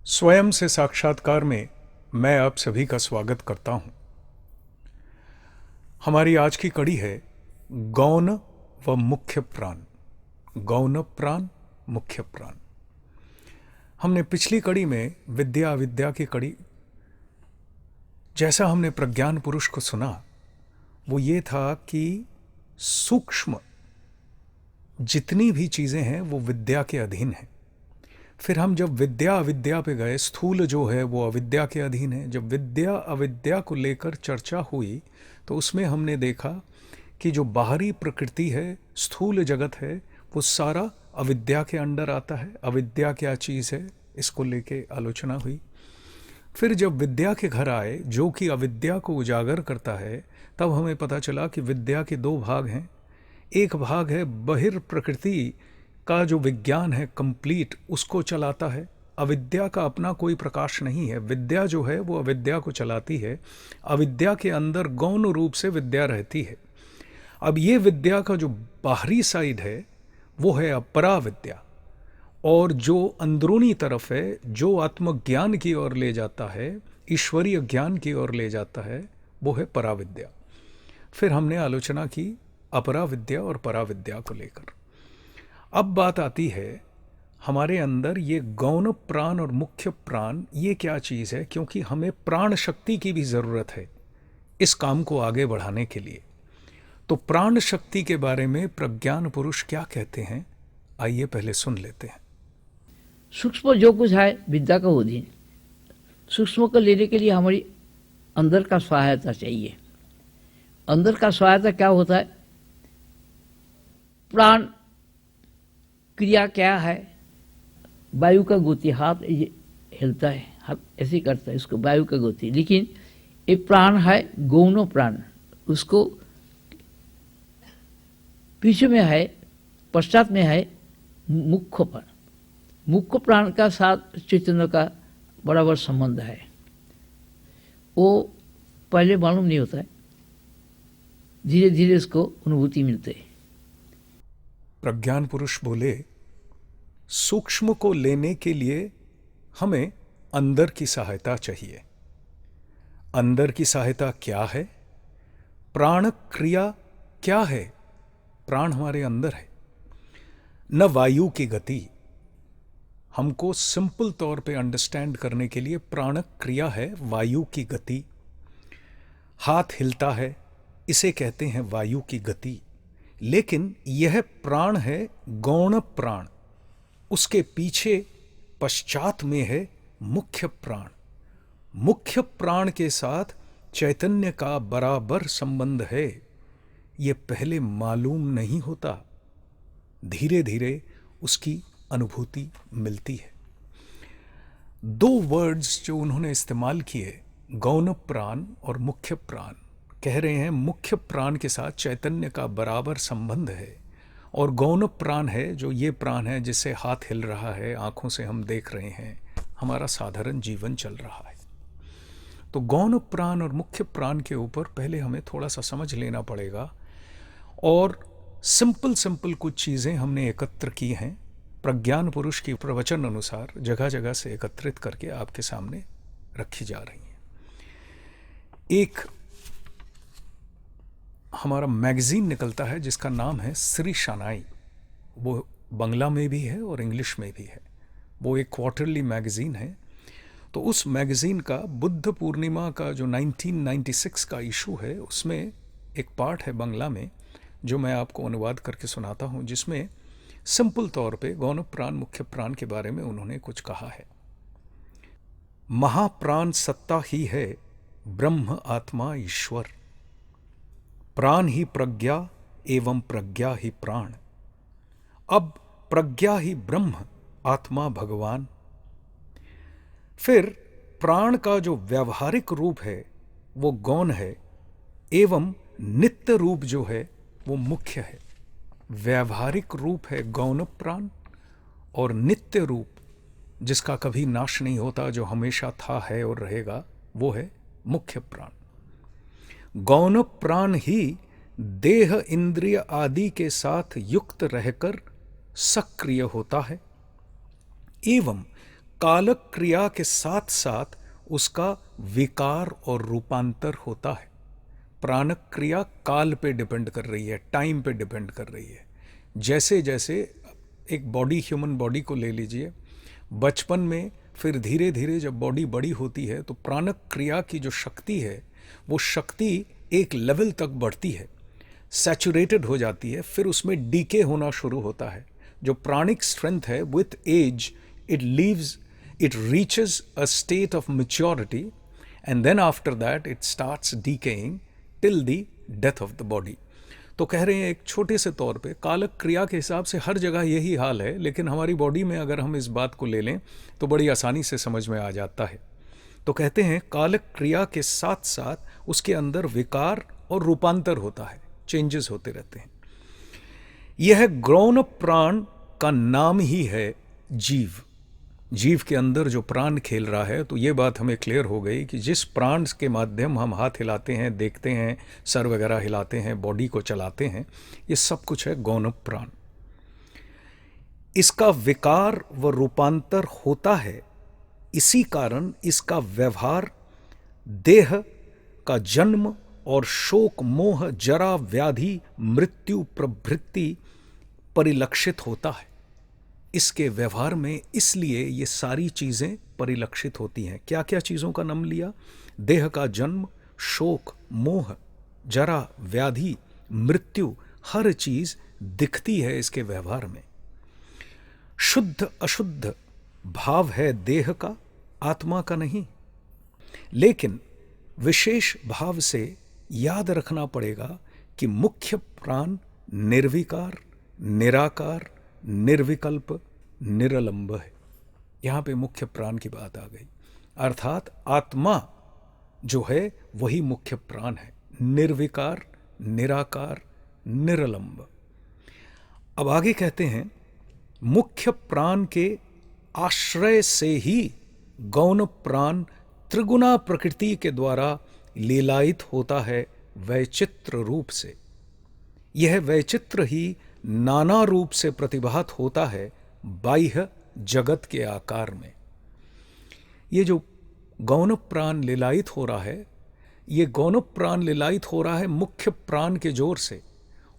स्वयं से साक्षात्कार में मैं आप सभी का स्वागत करता हूं। हमारी आज की कड़ी है गौण व मुख्य प्राण। गौण प्राण, मुख्य प्राण। हमने पिछली कड़ी में विद्या अविद्या की कड़ी, जैसा हमने प्रज्ञान पुरुष को सुना वो ये था कि सूक्ष्म जितनी भी चीजें हैं वो विद्या के अधीन हैं। फिर हम जब विद्या अविद्या पे गए, स्थूल जो है वो अविद्या के अधीन है। जब विद्या अविद्या को लेकर चर्चा हुई तो उसमें हमने देखा कि जो बाहरी प्रकृति है, स्थूल जगत है, वो सारा अविद्या के अंडर आता है। अविद्या क्या चीज़ है, इसको लेके आलोचना हुई। फिर जब विद्या के घर आए जो कि अविद्या को उजागर करता है, तब हमें पता चला कि विद्या के दो भाग हैं। एक भाग है बहिर्प्रकृति का जो विज्ञान है कंप्लीट, उसको चलाता है। अविद्या का अपना कोई प्रकाश नहीं है। विद्या जो है वो अविद्या को चलाती है। अविद्या के अंदर गौण रूप से विद्या रहती है। अब ये विद्या का जो बाहरी साइड है वो है अपरा विद्या, और जो अंदरूनी तरफ है, जो आत्मज्ञान की ओर ले जाता है, ईश्वरीय ज्ञान की ओर ले जाता है, वो है पराविद्या। फिर हमने आलोचना की अपरा विद्या और पराविद्या को लेकर। अब बात आती है हमारे अंदर ये गौण प्राण और मुख्य प्राण ये क्या चीज़ है, क्योंकि हमें प्राण शक्ति की भी ज़रूरत है इस काम को आगे बढ़ाने के लिए। तो प्राण शक्ति के बारे में प्रज्ञान पुरुष क्या कहते हैं, आइए पहले सुन लेते हैं। सूक्ष्म जो कुछ है विद्या का अधीन। सूक्ष्म को लेने के लिए हमारी अंदर का सहायता चाहिए। अंदर का सहायता क्या होता है? प्राण क्रिया क्या है? वायु का गति, हाथ ये हिलता है, हाथ ऐसे करता है, इसको वायु का गति। लेकिन ये प्राण है गौण प्राण, उसको पीछे में है, पश्चात में है मुख्य प्राण। मुख्य प्राण का साथ चैतन्य का बराबर संबंध है। वो पहले मालूम नहीं होता है, धीरे धीरे इसको अनुभूति मिलती है। प्रज्ञान पुरुष बोले सूक्ष्म को लेने के लिए हमें अंदर की सहायता चाहिए। अंदर की सहायता क्या है? प्राण क्रिया क्या है? प्राण हमारे अंदर है। न वायु की गति। हमको सिंपल तौर पे अंडरस्टैंड करने के लिए प्राण क्रिया है वायु की गति। हाथ हिलता है, इसे कहते हैं वायु की गति। लेकिन यह प्राण है गौण प्राण। उसके पीछे पश्चात में है मुख्य प्राण। मुख्य प्राण के साथ चैतन्य का बराबर संबंध है। ये पहले मालूम नहीं होता, धीरे धीरे उसकी अनुभूति मिलती है। दो वर्ड्स जो उन्होंने इस्तेमाल किए, गौण प्राण और मुख्य प्राण, कह रहे हैं मुख्य प्राण के साथ चैतन्य का बराबर संबंध है, और गौण प्राण है जो ये प्राण है जिससे हाथ हिल रहा है, आंखों से हम देख रहे हैं, हमारा साधारण जीवन चल रहा है। तो गौण प्राण और मुख्य प्राण के ऊपर पहले हमें थोड़ा सा समझ लेना पड़ेगा, और सिंपल कुछ चीज़ें हमने एकत्र की हैं प्रज्ञान पुरुष की प्रवचन अनुसार, जगह जगह से एकत्रित करके आपके सामने रखी जा रही हैं। एक हमारा मैगज़ीन निकलता है जिसका नाम है श्री शनाई। वो बंगला में भी है और इंग्लिश में भी है। वो एक क्वार्टरली मैगज़ीन है। तो उस मैगज़ीन का बुद्ध पूर्णिमा का जो 1996 का इशू है, उसमें एक पार्ट है बंगला में जो मैं आपको अनुवाद करके सुनाता हूँ, जिसमें सिंपल तौर पे गौण प्राण मुख्य प्राण के बारे में उन्होंने कुछ कहा है। महाप्राण सत्ता ही है, ब्रह्म आत्मा ईश्वर। प्राण ही प्रज्ञा एवं प्रज्ञा ही प्राण। अब प्रज्ञा ही ब्रह्म, आत्मा भगवान। फिर प्राण का जो व्यावहारिक रूप है वो गौण है, एवं नित्य रूप जो है वो मुख्य है। व्यावहारिक रूप है गौण प्राण, और नित्य रूप जिसका कभी नाश नहीं होता, जो हमेशा था, है और रहेगा, वो है मुख्य प्राण। गौण प्राण ही देह इंद्रिय आदि के साथ युक्त रहकर सक्रिय होता है, एवं कालक क्रिया के साथ साथ उसका विकार और रूपांतर होता है। प्राणक क्रिया काल पे डिपेंड कर रही है, टाइम पे डिपेंड कर रही है। जैसे जैसे एक बॉडी, ह्यूमन बॉडी को ले लीजिए, बचपन में फिर धीरे धीरे जब बॉडी बड़ी होती है तो प्राणक क्रिया की जो शक्ति है वो शक्ति एक लेवल तक बढ़ती है, सैचुरेटेड हो जाती है, फिर उसमें डीके होना शुरू होता है। जो प्राणिक स्ट्रेंथ है with age it reaches a state of maturity and then after that it starts decaying till the death of the body. तो कह रहे हैं एक छोटे से तौर पे कालक क्रिया के हिसाब से हर जगह यही हाल है, लेकिन हमारी बॉडी में अगर हम इस बात को ले लें तो बड़ी आसानी से समझ में आ जाता है। तो कहते हैं कालक क्रिया के साथ साथ उसके अंदर विकार और रूपांतर होता है, चेंजेस होते रहते हैं। यह गौण प्राण का नाम ही है जीव। जीव के अंदर जो प्राण खेल रहा है, तो ये बात हमें क्लियर हो गई कि जिस प्राण के माध्यम हम हाथ हिलाते हैं, देखते हैं, सर वगैरह हिलाते हैं, बॉडी को चलाते हैं, ये सब कुछ है गौण प्राण। इसका विकार व रूपांतर होता है, इसी कारण इसका व्यवहार देह का जन्म और शोक, मोह, जरा, व्याधि, मृत्यु प्रभृति परिलक्षित होता है। इसके व्यवहार में इसलिए ये सारी चीज़ें परिलक्षित होती हैं। क्या क्या चीज़ों का नाम लिया? देह का जन्म, शोक, मोह, जरा, व्याधि, मृत्यु, हर चीज़ दिखती है इसके व्यवहार में। शुद्ध अशुद्ध भाव है देह का, आत्मा का नहीं। लेकिन विशेष भाव से याद रखना पड़ेगा कि मुख्य प्राण निर्विकार, निराकार, निर्विकल्प, निरलंब है। यहाँ पे मुख्य प्राण की बात आ गई, अर्थात आत्मा जो है वही मुख्य प्राण है, निर्विकार, निराकार, निरलंब। अब आगे कहते हैं मुख्य प्राण के आश्रय से ही गौण प्राण त्रिगुणा प्रकृति के द्वारा लीलायित होता है वैचित्र रूप से। यह वैचित्र ही नाना रूप से प्रतिभात होता है बाह्य जगत के आकार में। ये जो गौण प्राण लीलायित हो रहा है, ये गौण प्राण लीलायित हो रहा है मुख्य प्राण के जोर से,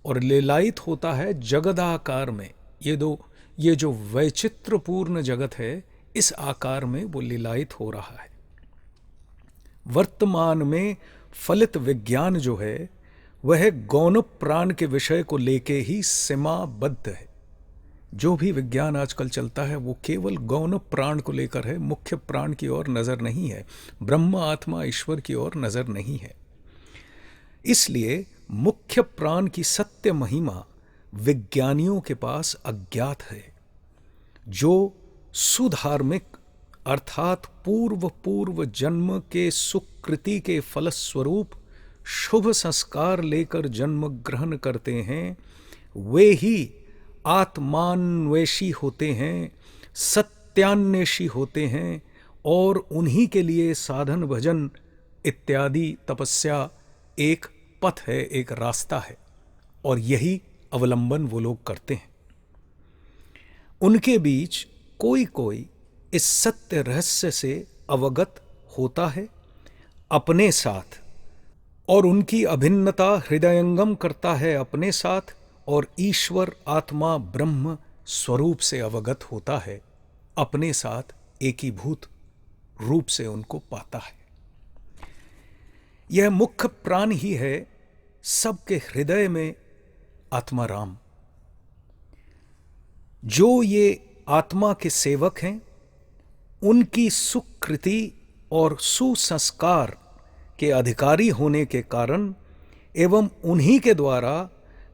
और लीलायित होता है जगदाकार में। ये जो वैचित्रपूर्ण जगत है, इस आकार में वो लीलायित हो रहा है। वर्तमान में फलित विज्ञान जो है वह गौण प्राण के विषय को लेके ही सीमाबद्ध है। जो भी विज्ञान आजकल चलता है वो केवल गौण प्राण को लेकर है, मुख्य प्राण की ओर नजर नहीं है, ब्रह्म आत्मा ईश्वर की ओर नजर नहीं है। इसलिए मुख्य प्राण की सत्य महिमा विज्ञानियों के पास अज्ञात है। जो सुधार्मिक अर्थात पूर्व जन्म के सुकृति के फलस्वरूप शुभ संस्कार लेकर जन्म ग्रहण करते हैं, वे ही आत्मान्वेषी होते हैं, सत्यान्वेषी होते हैं, और उन्हीं के लिए साधन भजन इत्यादि तपस्या एक पथ है, एक रास्ता है, और यही अवलंबन वो लोग करते हैं। उनके बीच कोई कोई इस सत्य रहस्य से अवगत होता है अपने साथ, और उनकी अभिन्नता हृदयंगम करता है अपने साथ, और ईश्वर आत्मा ब्रह्म स्वरूप से अवगत होता है अपने साथ, एकीभूत रूप से उनको पाता है। यह मुख्य प्राण ही है सबके हृदय में आत्मा राम। जो ये आत्मा के सेवक हैं, उनकी सुकृति और सुसंस्कार के अधिकारी होने के कारण एवं उन्हीं के द्वारा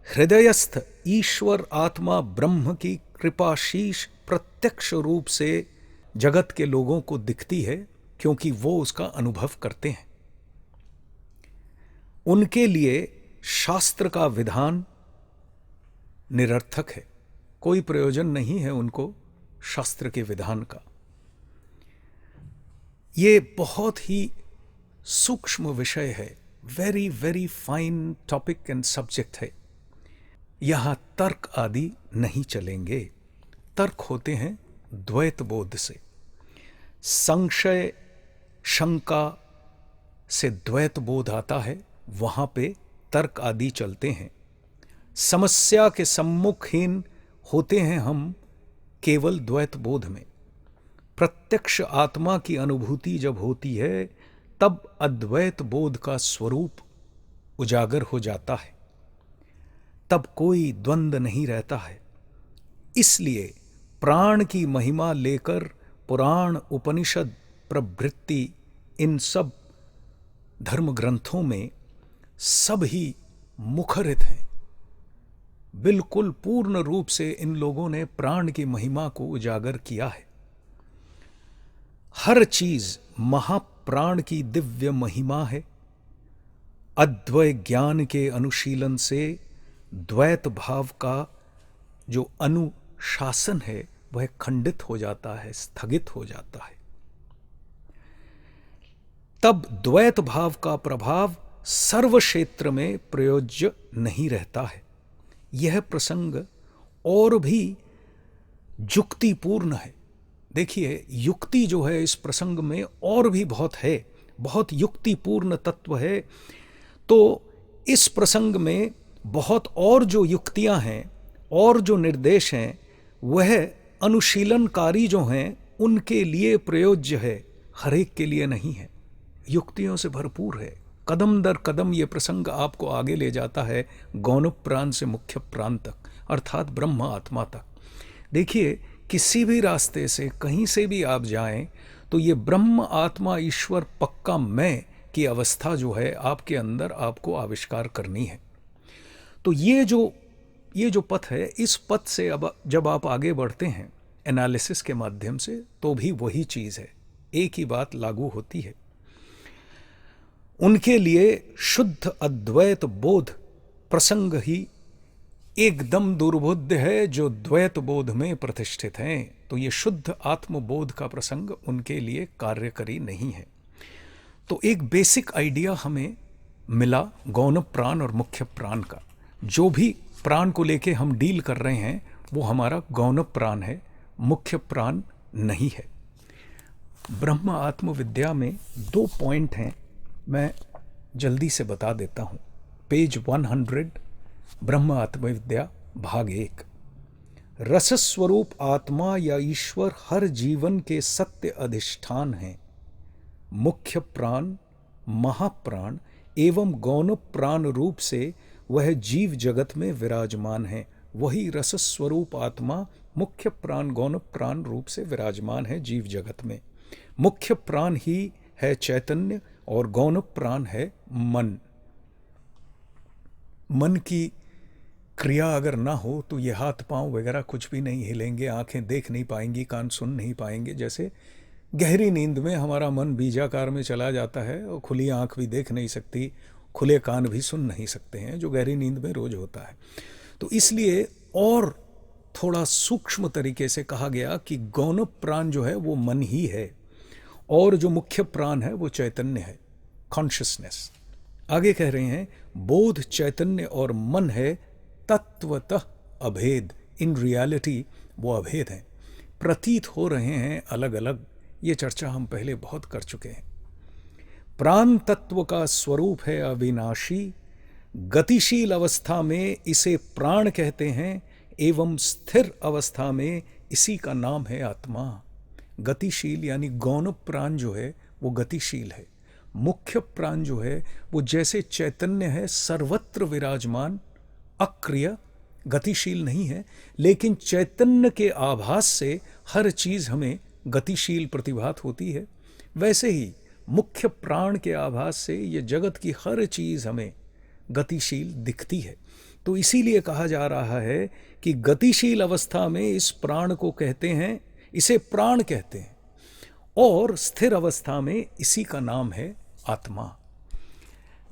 हृदयस्थ ईश्वर आत्मा ब्रह्म की कृपाशीष प्रत्यक्ष रूप से जगत के लोगों को दिखती है, क्योंकि वो उसका अनुभव करते हैं। उनके लिए शास्त्र का विधान निरर्थक है, कोई प्रयोजन नहीं है उनको शास्त्र के विधान का। ये बहुत ही सूक्ष्म विषय है, very very fine topic and subject है। यहां तर्क आदि नहीं चलेंगे। तर्क होते हैं द्वैत बोध से। संशय शंका से द्वैत बोध आता है, वहां पे तर्क आदि चलते हैं। समस्या के सम्मुखहीन होते हैं हम केवल द्वैत बोध में। प्रत्यक्ष आत्मा की अनुभूति जब होती है तब अद्वैत बोध का स्वरूप उजागर हो जाता है, तब कोई द्वंद्व नहीं रहता है। इसलिए प्राण की महिमा लेकर पुराण, उपनिषद, प्रवृत्ति, इन सब धर्म ग्रंथों में सब ही मुखरित हैं। बिल्कुल पूर्ण रूप से इन लोगों ने प्राण की महिमा को उजागर किया है। हर चीज महाप्राण की दिव्य महिमा है। अद्वै ज्ञान के अनुशीलन से द्वैत भाव का जो अनुशासन है वह खंडित हो जाता है, स्थगित हो जाता है। तब द्वैत भाव का प्रभाव सर्व क्षेत्र में प्रयोज्य नहीं रहता है। यह प्रसंग और भी युक्तिपूर्ण है। देखिए, युक्ति जो है इस प्रसंग में और भी बहुत है, बहुत युक्तिपूर्ण तत्व है। तो इस प्रसंग में बहुत और जो युक्तियां हैं और जो निर्देश हैं वह अनुशीलनकारी जो हैं उनके लिए प्रयोज्य है, हर एक के लिए नहीं है। युक्तियों से भरपूर है। कदम दर कदम ये प्रसंग आपको आगे ले जाता है गौण प्राण से मुख्य प्राण तक, अर्थात ब्रह्म आत्मा तक। देखिए, किसी भी रास्ते से कहीं से भी आप जाएं तो ये ब्रह्म आत्मा ईश्वर पक्का मैं की अवस्था जो है आपके अंदर आपको आविष्कार करनी है। तो ये जो पथ है, इस पथ से अब जब आप आगे बढ़ते हैं एनालिसिस के माध्यम से, तो भी वही चीज है, एक ही बात लागू होती है। उनके लिए शुद्ध अद्वैत बोध प्रसंग ही एकदम दुर्बोध्य है जो द्वैत बोध में प्रतिष्ठित हैं। तो ये शुद्ध आत्मबोध का प्रसंग उनके लिए कार्यकरी नहीं है। तो एक बेसिक आइडिया हमें मिला गौण प्राण और मुख्य प्राण का। जो भी प्राण को लेके हम डील कर रहे हैं वो हमारा गौण प्राण है, मुख्य प्राण नहीं है। ब्रह्म आत्मविद्या में 2 पॉइंट हैं, मैं जल्दी से बता देता हूं। पेज 100, ब्रह्म आत्मविद्या भाग 1। रसस्वरूप आत्मा या ईश्वर हर जीवन के सत्य अधिष्ठान हैं। मुख्य प्राण, महाप्राण एवं गौण प्राण रूप से वह जीव जगत में विराजमान है। वही रसस्वरूप आत्मा मुख्य प्राण गौण प्राण रूप से विराजमान है जीव जगत में। मुख्य प्राण ही है चैतन्य और गौण प्राण है मन। मन की क्रिया अगर ना हो तो ये हाथ पांव वगैरह कुछ भी नहीं हिलेंगे, आंखें देख नहीं पाएंगी, कान सुन नहीं पाएंगे। जैसे गहरी नींद में हमारा मन बीजाकार में चला जाता है और खुली आंख भी देख नहीं सकती, खुले कान भी सुन नहीं सकते हैं, जो गहरी नींद में रोज होता है। तो इसलिए और थोड़ा सूक्ष्म तरीके से कहा गया कि गौण प्राण जो है वो मन ही है और जो मुख्य प्राण है वो चैतन्य है, कॉन्शियसनेस। आगे कह रहे हैं बोध चैतन्य और मन है तत्वतः अभेद। इन रियलिटी वो अभेद हैं, प्रतीत हो रहे हैं अलग अलग। ये चर्चा हम पहले बहुत कर चुके हैं। प्राण तत्व का स्वरूप है अविनाशी। गतिशील अवस्था में इसे प्राण कहते हैं एवं स्थिर अवस्था में इसी का नाम है आत्मा। गतिशील यानी गौण प्राण जो है वो गतिशील है। मुख्य प्राण जो है वो जैसे चैतन्य है सर्वत्र विराजमान, अक्रिय, गतिशील नहीं है, लेकिन चैतन्य के आभास से हर चीज हमें गतिशील प्रतिभात होती है। वैसे ही मुख्य प्राण के आभास से ये जगत की हर चीज हमें गतिशील दिखती है। तो इसीलिए कहा जा रहा है कि गतिशील अवस्था में इस प्राण को कहते हैं, इसे प्राण कहते हैं, और स्थिर अवस्था में इसी का नाम है आत्मा।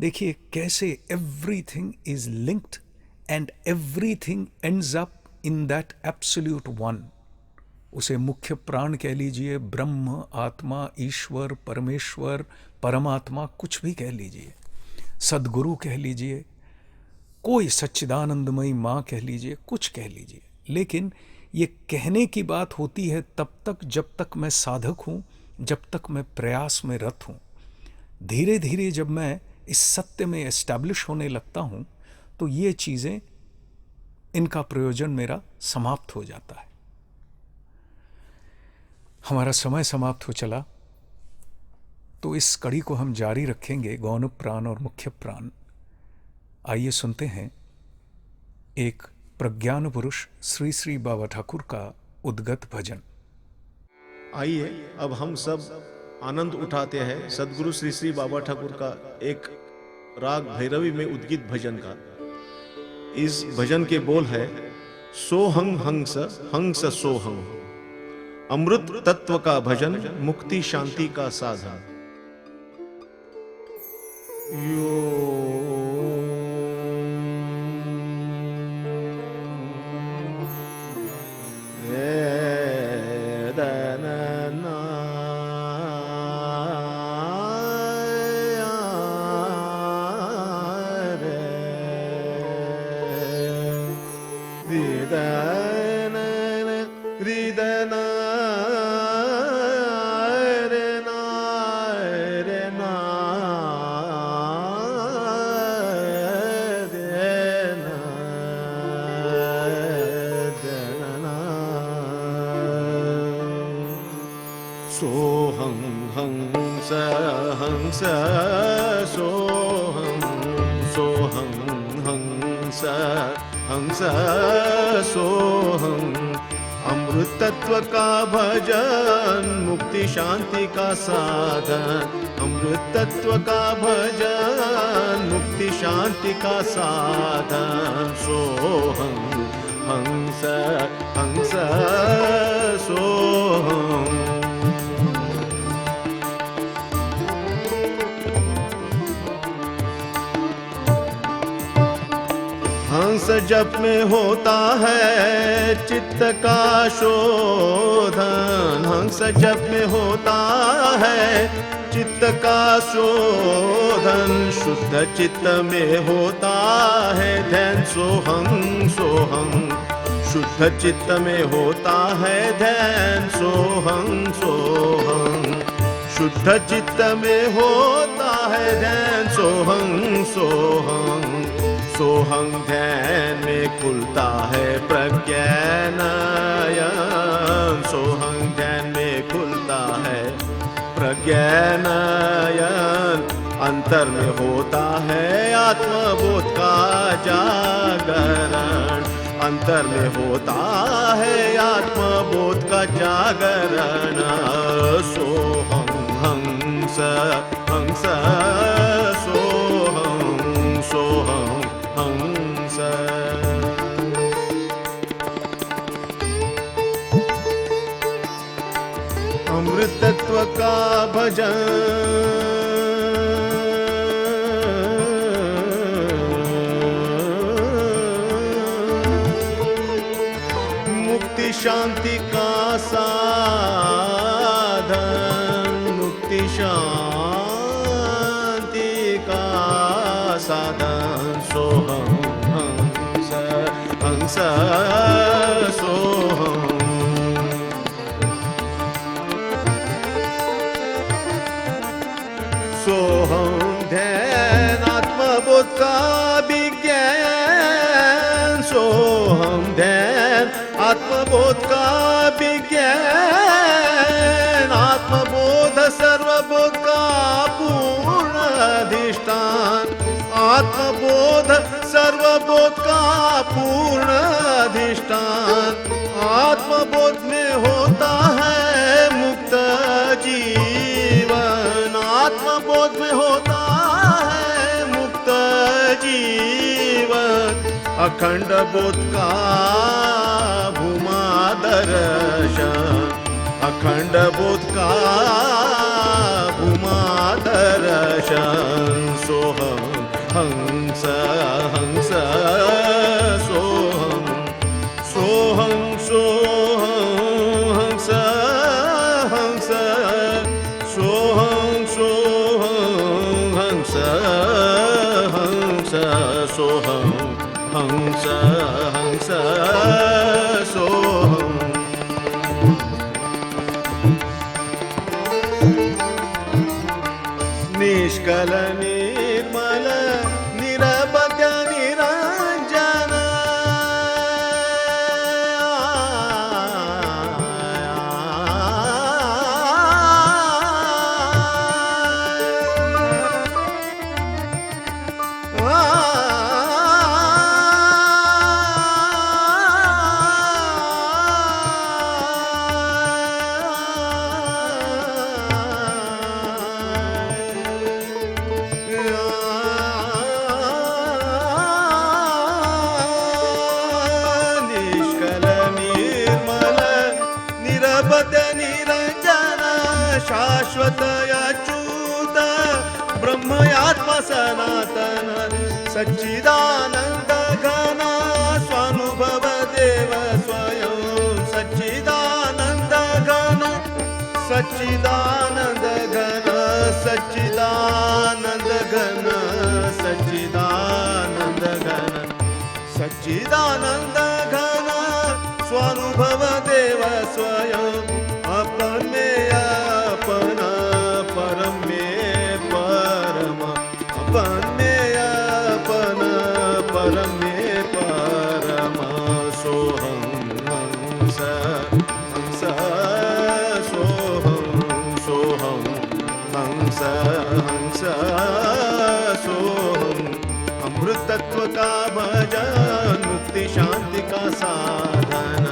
देखिए कैसे everything is linked and everything ends up in that absolute one. उसे मुख्य प्राण कह लीजिए, ब्रह्म, आत्मा, ईश्वर, परमेश्वर, परमात्मा, कुछ भी कह लीजिए, सदगुरु कह लीजिए, कोई सच्चिदानंदमयी माँ कह लीजिए, कुछ कह लीजिए। लेकिन ये कहने की बात होती है तब तक जब तक मैं साधक हूँ जब तक मैं प्रयास में रत हूँ, धीरे धीरे जब मैं इस सत्य में एस्टैब्लिश होने लगता हूँ, तो ये चीज़ें, इनका प्रयोजन मेरा समाप्त हो जाता है। हमारा समय समाप्त हो चला, तो इस कड़ी को हम जारी रखेंगे, गौण प्राण और मुख्य प्राण। आइए सुनते हैं एक प्रज्ञान पुरुष श्री श्री बाबा ठाकुर का उद्गत भजन। आइए अब हम सब आनंद उठाते हैं सदगुरु श्री श्री बाबा ठाकुर का एक राग भैरवी में उद्गित भजन का। इस भजन के बोल है, सोहंग हंस हंस सोहंग, अमृत तत्व का भजन, मुक्ति शांति का साधन। सोहं हंस हंस सोहं, सोहं हंस हंस सोहं, अमृत तत्व का भजन, मुक्ति शांति का साधन। अमृत तत्व का भजन, मुक्ति शांति का साधन। सोहं हंस हंस सोहं। हंस जप में होता है चित्त का शोधन, हंस जप में होता है चित्त का शोधन। शुद्ध चित्त में होता है ध्यान, सोहं सोहं। शुद्ध चित्त में होता है ध्यान, सोहं सोहं। शुद्ध चित्त में होता है ध्यान, सोहं सोहं। सोहं ध्यान में खुलता है प्रज्ञान नयन, सोहं ध्यान में खुलता है प्रज्ञान नयन। अंतर में होता है आत्मबोध का जागरण, अंतर में होता है आत्मबोध का जागरण। सोहं हंस हंस सोहं, सोहं हंस। अमृत तत्व का भजन, मुक्ति शांति का साधन, मुक्ति शांति का साधन। सोहं हंस हंस सोहं। सोहं ध्यान आत्मबोध का विज्ञान, सोहं ध्यान आत्मबोध का विज्ञान। आत्मबोध सर्वबोध का पूर्ण अधिष्ठान, आत्मबोध सर्वबोध का पूर्ण अधिष्ठान। आत्मबोध में होता है मुक्त जीवन, आत्मबोध में होता है मुक्त जीवन। अखंड बोध का भूमा दर्शन, अखंड बोध का भूमा दर्शन। सोहं हंस हंस सोहं, सोहं सोहं हंस हंस। सोहं सोहं हंस हंस। सोहं हंस हंस सोहं। निष्कल निर्मल निरपद्य निरंजन निष्कल निर्मल निरपद्य निरंजन शाश्वत अच्युत ब्रह्मयात्मा सनातन सच्चिदानंद घन स्वानुभव देव स्वयं सच्चिदानंद घन सच्चिदानंद घन सच्चिदानंद घन सच्चिदानंद घन सच्चिदानंद घन स्वानुभव देव स्वयं अपन में अपन परम में परम अपन में अपन परम में परम सोहं हंस हंस सोहं सोहं हंस हंस सोहं अमृत तत्व का भजन मुक्ति शांति का साधन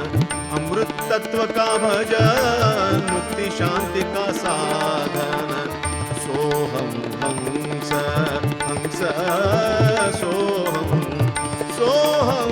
अमृत तत्व का भजन मुक्ति शांति का साधन सोहं हंस हंस सोहं सोहं